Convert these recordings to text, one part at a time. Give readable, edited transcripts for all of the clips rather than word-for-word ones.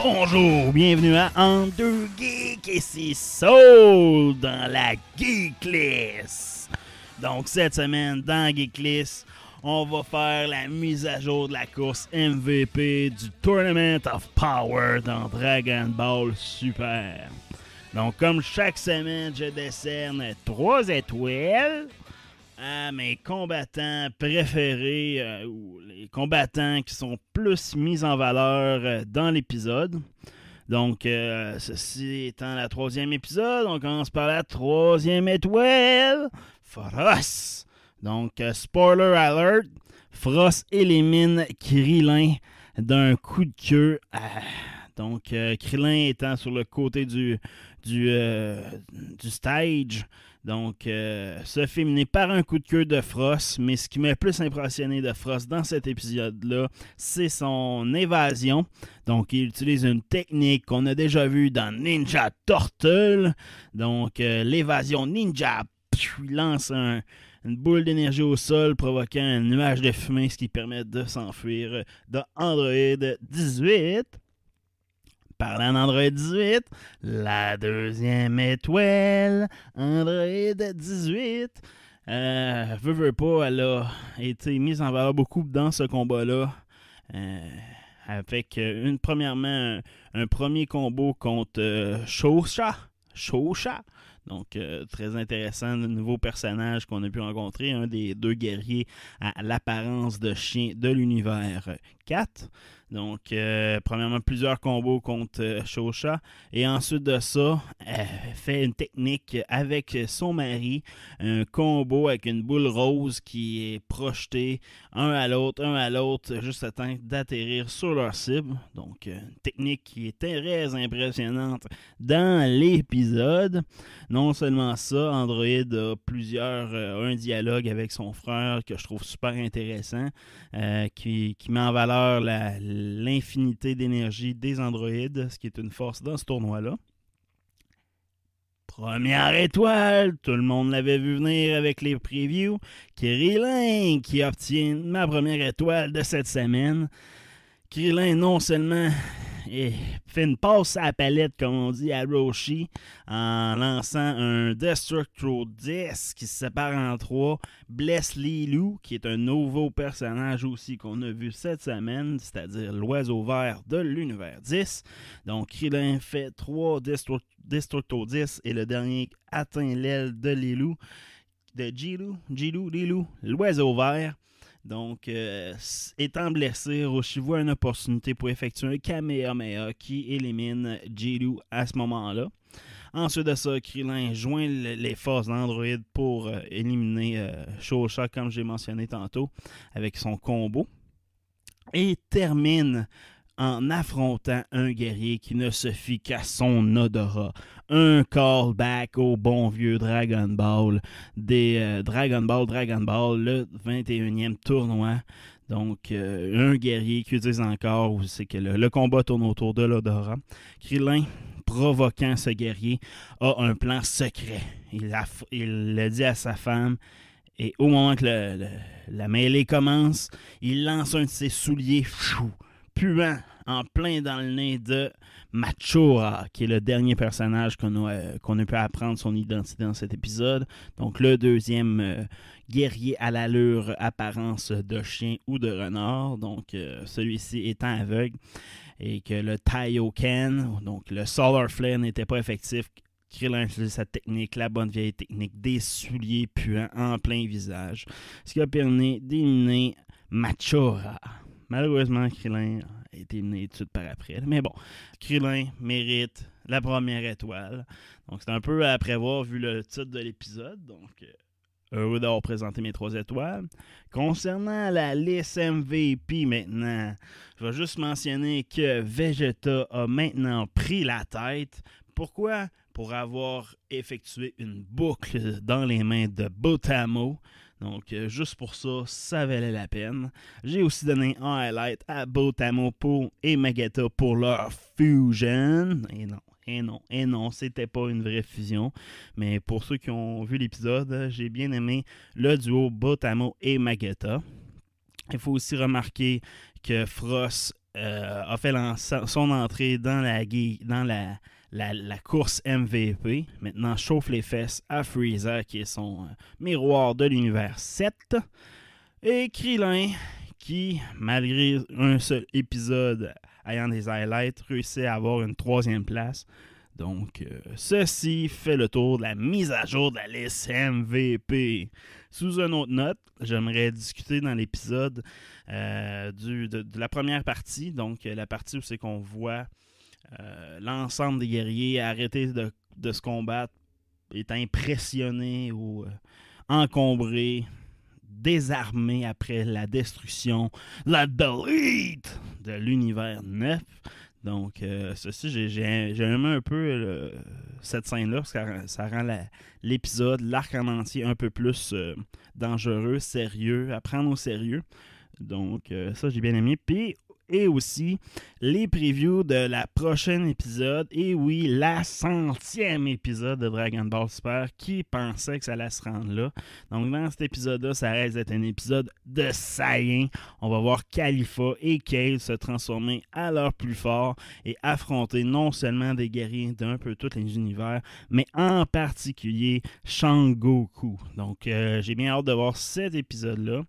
Bonjour, bienvenue à Entre deux Geeks et c'est Soul dans la Geeklist. Donc cette semaine dans Geeklist, on va faire la mise à jour de la course MVP du Tournament of Power dans Dragon Ball Super. Donc comme chaque semaine, je décerne 3 étoiles à mes combattants préférés ou les combattants qui sont plus mis en valeur dans l'épisode. Donc, ceci étant la 3e épisode, on commence par la 3e étoile, Frost. Donc, spoiler alert, Frost élimine Krillin d'un coup de queue. Donc, Krillin étant sur le côté du stage. Donc, se fait mener par un coup de queue de Frost, mais ce qui m'a le plus impressionné de Frost dans cet épisode-là, c'est son évasion. Donc, il utilise une technique qu'on a déjà vue dans Ninja Turtle. Donc, l'évasion ninja, il lance une boule d'énergie au sol, provoquant un nuage de fumée, ce qui permet de s'enfuir de Android 18. Parlant d'Android 18, la 2e étoile, Android 18. Veux pas, elle a été mise en valeur beaucoup dans ce combat-là. Avec premièrement un premier combo contre Shosha. Donc, très intéressant, le nouveau personnage qu'on a pu rencontrer, un des 2 guerriers à l'apparence de chien de l'univers 4. Donc, premièrement, plusieurs combos contre Shosha. Et ensuite de ça, elle fait une technique avec son mari, un combo avec une boule rose qui est projetée un à l'autre, juste à temps d'atterrir sur leur cible. Donc, une technique qui est très impressionnante dans l'épisode. Non seulement ça, Android a un dialogue avec son frère que je trouve super intéressant, qui met en valeur l'infinité d'énergie des androïdes, ce qui est une force dans ce tournoi-là. Première étoile, tout le monde l'avait vu venir avec les previews, Krillin qui obtient ma première étoile de cette semaine. Krillin non seulement fait une passe à la palette, comme on dit, à Roshi, en lançant un Destructo 10 qui se sépare en 3, blesse Lilu, qui est un nouveau personnage aussi qu'on a vu cette semaine, c'est-à-dire l'oiseau vert de l'univers 10. Donc, Krillin fait 3 Destructo 10 et le dernier atteint l'aile de Lilu, Lilu, l'oiseau vert. Donc, étant blessé, Roshi voit une opportunité pour effectuer un Kamehameha qui élimine Jiru à ce moment-là. Ensuite de ça, Krillin joint les forces d'Android pour éliminer Shosha, comme j'ai mentionné tantôt, avec son combo. Et termine en affrontant un guerrier qui ne se fie qu'à son odorat. Un callback au bon vieux Dragon Ball, Dragon Ball, le 21e tournoi. Donc, un guerrier qui utilise encore, c'est que le combat tourne autour de l'odorat. Krillin, provoquant ce guerrier, a un plan secret. Il le dit à sa femme. Et au moment que la mêlée commence, il lance un de ses souliers puant en plein dans le nez de Machora, qui est le dernier personnage qu'on a pu apprendre son identité dans cet épisode. Donc le 2e guerrier à l'allure apparence de chien ou de renard. Donc celui-ci étant aveugle et que le Taioken, donc le Solar Flare, n'était pas effectif. Krillin utilise sa technique, la bonne vieille technique des souliers puants en plein visage, ce qui a permis d'éliminer Machora. Malheureusement, Krillin a été éliminé tout de suite par après. Mais bon, Krillin mérite la première étoile. Donc, c'est un peu à prévoir vu le titre de l'épisode. Donc, heureux d'avoir présenté mes 3 étoiles. Concernant la liste MVP maintenant, je vais juste mentionner que Vegeta a maintenant pris la tête. Pourquoi? Pour avoir effectué une boucle dans les mains de Botamo. Donc, juste pour ça, ça valait la peine. J'ai aussi donné un highlight à Botamo et Magetta pour leur fusion. Et non, c'était pas une vraie fusion. Mais pour ceux qui ont vu l'épisode, j'ai bien aimé le duo Botamo et Magetta. Il faut aussi remarquer que Frost a fait son entrée dans la course MVP. Maintenant, chauffe les fesses à Freezer, qui est son miroir de l'univers 7. Et Krillin, qui, malgré un seul épisode ayant des highlights, réussit à avoir une 3e place. Donc, ceci fait le tour de la mise à jour de la liste MVP. Sous une autre note, j'aimerais discuter dans l'épisode de la première partie, donc la partie où c'est qu'on voit l'ensemble des guerriers arrêter de se combattre, est impressionné ou encombré, désarmé après la destruction, la delete de l'univers 9. Donc, ceci, j'ai aimé un peu cette scène-là, parce que ça rend l'épisode, l'arc en entier, un peu plus dangereux, sérieux, à prendre au sérieux. Donc, ça, j'ai bien aimé. Et aussi, les previews de la prochaine épisode. Et oui, la 100e épisode de Dragon Ball Super. Qui pensait que ça allait se rendre là? Donc, dans cet épisode-là, ça reste d'être un épisode de Saiyan. On va voir Khalifa et Kale se transformer à leur plus fort et affronter non seulement des guerriers d'un peu tous les univers, mais en particulier Sangoku. Donc, j'ai bien hâte de voir cet épisode-là.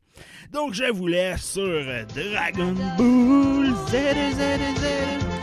Donc, je vous laisse sur Dragon Ball Z.